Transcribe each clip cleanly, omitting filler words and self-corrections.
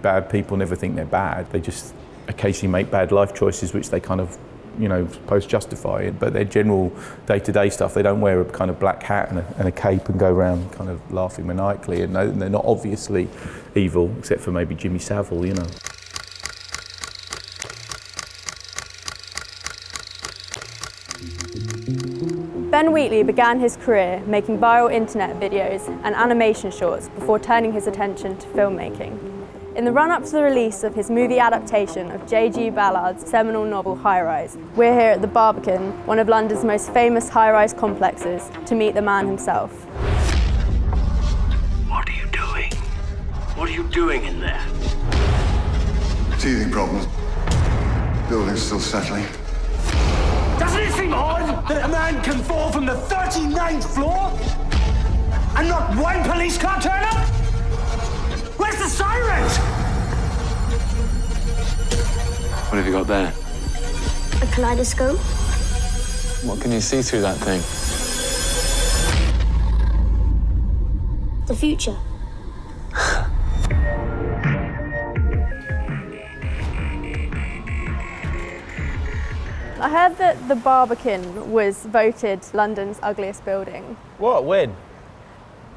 bad people never think they're bad. They just occasionally make bad life choices which they kind of, you know, supposed justify it. But their general day-to-day stuff, they don't wear a kind of black hat and a cape and go around kind of laughing maniacally. And they're not obviously evil, except for maybe Jimmy Savile, you know. Ben Wheatley began his career making viral internet videos and animation shorts before turning his attention to filmmaking. In the run-up to the release of his movie adaptation of JG Ballard's seminal novel High Rise, we're here at the Barbican, one of London's most famous high-rise complexes, to meet the man himself. What are you doing? What are you doing in there? Teething problems. Building's still settling. Doesn't it seem odd that a man can fall from the 39th floor and not one police car turn up? Where's the sirens? What have you got there? A kaleidoscope. What can you see through that thing? The future. I heard that the Barbican was voted London's ugliest building. What? When?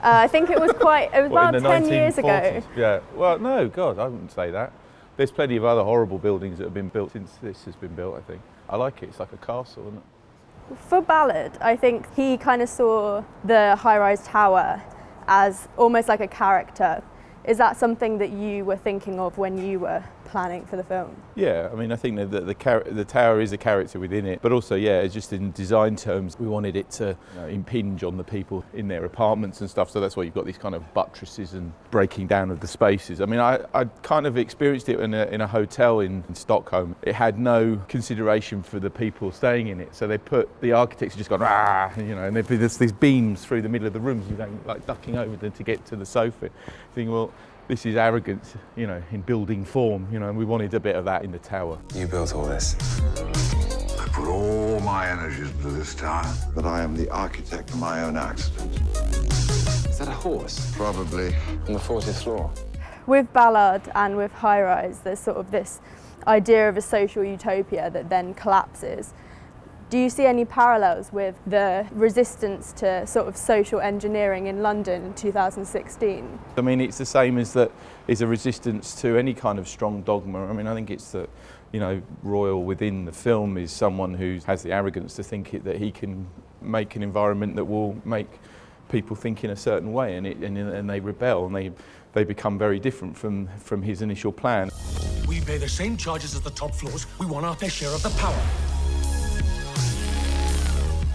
I think it was about 10 years ago. Yeah, well, no, God, I wouldn't say that. There's plenty of other horrible buildings that have been built since this has been built, I think. I like it, it's like a castle, isn't it? For Ballard, I think he kind of saw the high-rise tower as almost like a character. Is that something that you were thinking of when you were planning for the film? Yeah, I mean, I think that the tower is a character within it, but also, yeah, it's just in design terms, we wanted it to impinge on the people in their apartments and stuff, so that's why you've got these kind of buttresses and breaking down of the spaces. I mean, I kind of experienced it in a hotel in Stockholm. It had no consideration for the people staying in it, so the architects just gone, ah, you know, and there's these beams through the middle of the rooms, you know, like ducking over them to get to the sofa. Thinking, well, this is arrogance, you know, in building form, you know, and we wanted a bit of that in the tower. You built all this. I put all my energies into this tower, but I am the architect of my own accident. Is that a horse? Probably. On the 40th floor? With Ballard and with High Rise, there's sort of this idea of a social utopia that then collapses. Do you see any parallels with the resistance to sort of social engineering in London in 2016? I mean, it's the same as that is a resistance to any kind of strong dogma. I mean, I think it's that, you know, Royal within the film is someone who has the arrogance to think that he can make an environment that will make people think in a certain way, and they rebel, and they become very different from his initial plan. We pay the same charges as the top floors. We want our fair share of the power.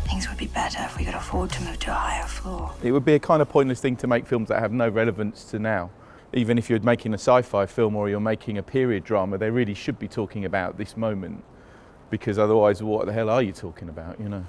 Things would be better if we could afford to move to a higher floor. It would be a kind of pointless thing to make films that have no relevance to now. Even if you're making a sci-fi film or you're making a period drama, they really should be talking about this moment, because otherwise, what the hell are you talking about, you know?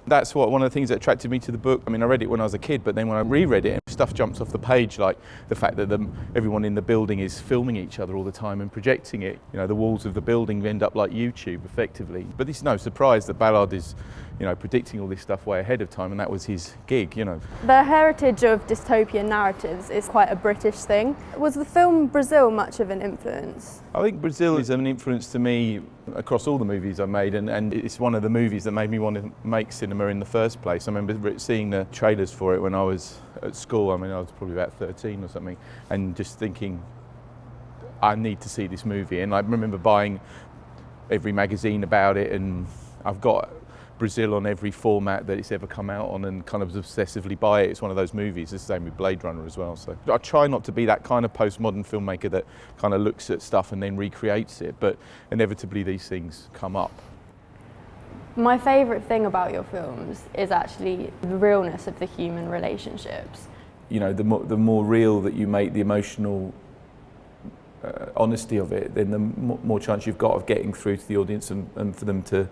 That's one of the things that attracted me to the book. I mean, I read it when I was a kid, but then when I reread it, stuff jumps off the page, like the fact that everyone in the building is filming each other all the time and projecting it. You know, the walls of the building end up like YouTube, effectively. But it's no surprise that Ballard is, you know, predicting all this stuff way ahead of time, and that was his gig, you know. The heritage of dystopian narratives is quite a British thing. Was the film Brazil much of an influence? I think Brazil is an influence to me across all the movies I've made, and it's one of the movies that made me want to make cinema in the first place. I remember seeing the trailers for it when I was at school. I mean, I was probably about 13 or something, and just thinking, I need to see this movie. And I remember buying every magazine about it, and I've got Brazil on every format that it's ever come out on, and kind of obsessively buy it. It's one of those movies. It's the same with Blade Runner as well. So I try not to be that kind of postmodern filmmaker that kind of looks at stuff and then recreates it, but inevitably these things come up. My favourite thing about your films is actually the realness of the human relationships. You know, the more real that you make the emotional honesty of it, then the more chance you've got of getting through to the audience and for them to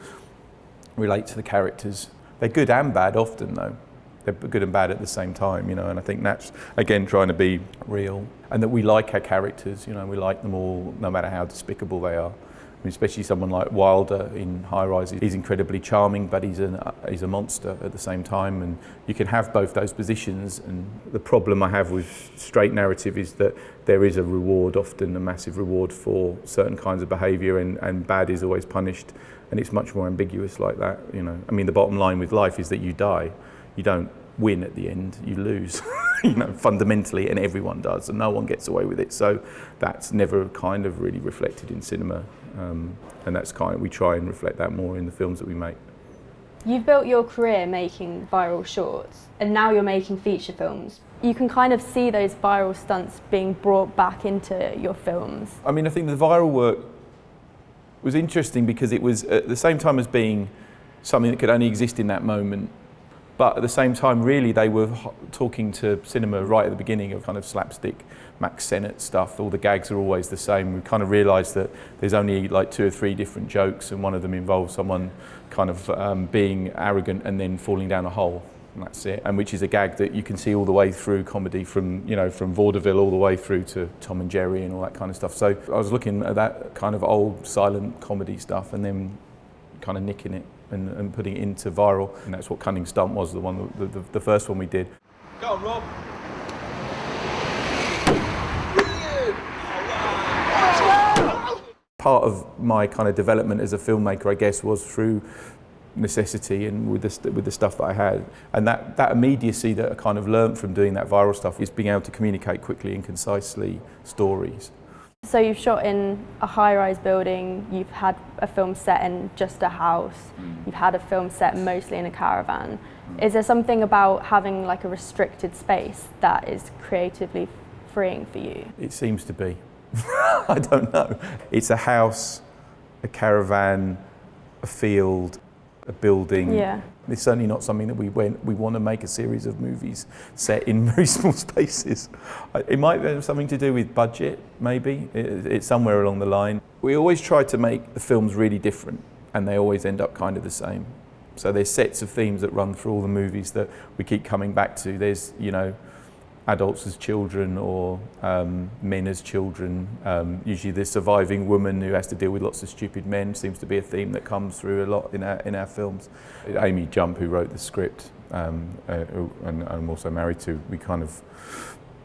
relate to the characters. They're good and bad often, though. They're good and bad at the same time, you know, and I think that's, again, trying to be real, and that we like our characters, you know, we like them all, no matter how despicable they are. mean, especially someone like Wilder in High Rise. He's incredibly charming, but he's a monster at the same time, and you can have both those positions. And the problem I have with straight narrative is that there is a reward, often a massive reward for certain kinds of behaviour, and bad is always punished, and it's much more ambiguous like that. You know, I mean, the bottom line with life is that you die. You don't win at the end, you lose. You know, fundamentally, and everyone does, and no one gets away with it. So that's never kind of really reflected in cinema, and that's kind of, we try and reflect that more in the films that we make. You've built your career making viral shorts, and now you're making feature films. You can kind of see those viral stunts being brought back into your films. I mean, I think the viral work was interesting because it was at the same time as being something that could only exist in that moment. But at the same time, really, they were talking to cinema right at the beginning of kind of slapstick, Max Sennett stuff. All the gags are always the same. We kind of realised that there's only like 2 or 3 different jokes, and one of them involves someone kind of being arrogant and then falling down a hole, and that's it. And which is a gag that you can see all the way through comedy, from from vaudeville all the way through to Tom and Jerry and all that kind of stuff. So I was looking at that kind of old silent comedy stuff and then kind of nicking it and putting it into viral, and that's what Cunning Stunt was, the first one we did. Go on, Rob. Part of my kind of development as a filmmaker, I guess, was through necessity and with the stuff that I had, and that immediacy that I kind of learned from doing that viral stuff is being able to communicate quickly and concisely stories. So you've shot in a high-rise building, you've had a film set in just a house, you've had a film set mostly in a caravan. Is there something about having like a restricted space that is creatively freeing for you? It seems to be. I don't know. It's a house, a caravan, a field, a building. Yeah. It's certainly not something that we want to make a series of movies set in very small spaces. It might have something to do with budget, maybe. It's somewhere along the line. We always try to make the films really different, and they always end up kind of the same. So there's sets of themes that run through all the movies that we keep coming back to. There's, adults as children or men as children. Usually the surviving woman who has to deal with lots of stupid men seems to be a theme that comes through a lot in our films. Amy Jump, who wrote the script, and I'm also married to, we kind of,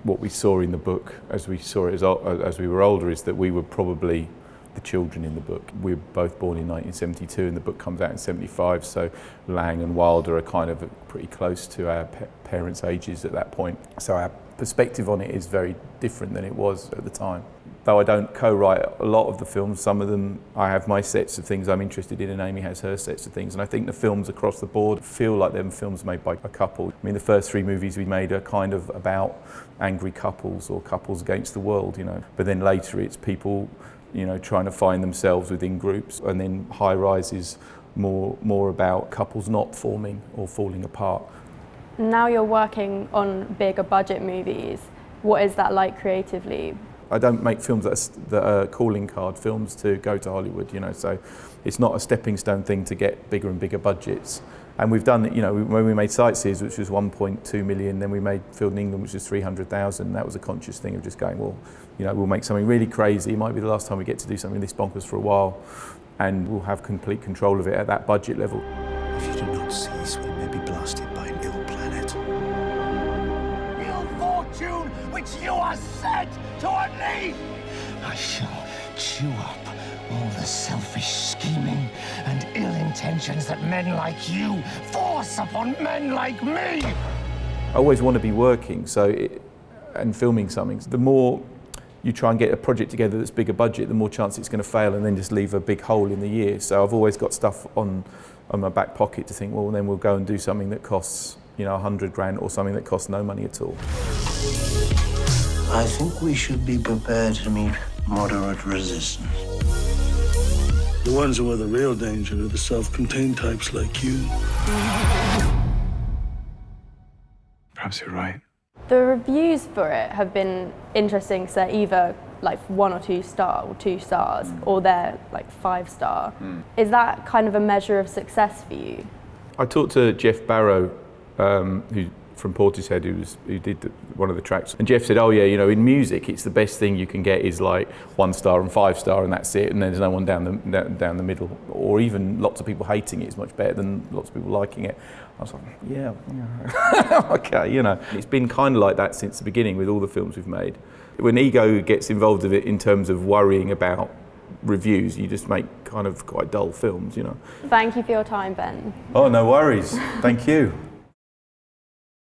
what we saw in the book as we saw it as we were older is that we were probably the children in the book. We were both born in 1972 and the book comes out in 75, so Lang and Wilder are kind of pretty close to our parents' ages at that point. So our perspective on it is very different than it was at the time. Though I don't co-write a lot of the films, some of them I have my sets of things I'm interested in and Amy has her sets of things, and I think the films across the board feel like they're films made by a couple. I mean, the first 3 movies we made are kind of about angry couples or couples against the world, but then later it's people trying to find themselves within groups, and then High Rise is more about couples not forming or falling apart. Now you're working on bigger budget movies. What is that like creatively? I don't make films that are calling card films to go to Hollywood, so it's not a stepping stone thing to get bigger and bigger budgets. And we've done, when we made Sightseers, which was 1.2 million, then we made Field in England, which was 300,000. That was a conscious thing of just going, well, we'll make something really crazy. It might be the last time we get to do something this bonkers for a while, and we'll have complete control of it at that budget level. If you do not cease, we may be blasted by an ill planet. Ill fortune which you are set to unleash! I shall chew up all the selfish scheming and ill intentions that men like you force upon men like me! I always want to be working, and filming something. The more you try and get a project together that's bigger budget, the more chance it's going to fail and then just leave a big hole in the year. So I've always got stuff on my back pocket to think, well, then we'll go and do something that costs, $100,000 or something that costs no money at all. I think we should be prepared to meet moderate resistance. The ones who are the real danger are the self-contained types like you. Perhaps you're right. The reviews for it have been interesting, so they're either like 1 or 2 star or 2 stars, or they're like 5-star. Is that kind of a measure of success for you? I talked to Jeff Barrow, who from Portishead who did one of the tracks, and Jeff said, oh yeah, you know, in music it's the best thing you can get is like 1 star and 5 star and that's it, and there's no one down the middle, or even lots of people hating it is much better than lots of people liking it. I was like, yeah. Okay, you know, it's been kind of like that since the beginning with all the films we've made. When ego gets involved with it in terms of worrying about reviews, you just make kind of quite dull films, you know. Thank you for your time, Ben. Oh, no worries. Thank you.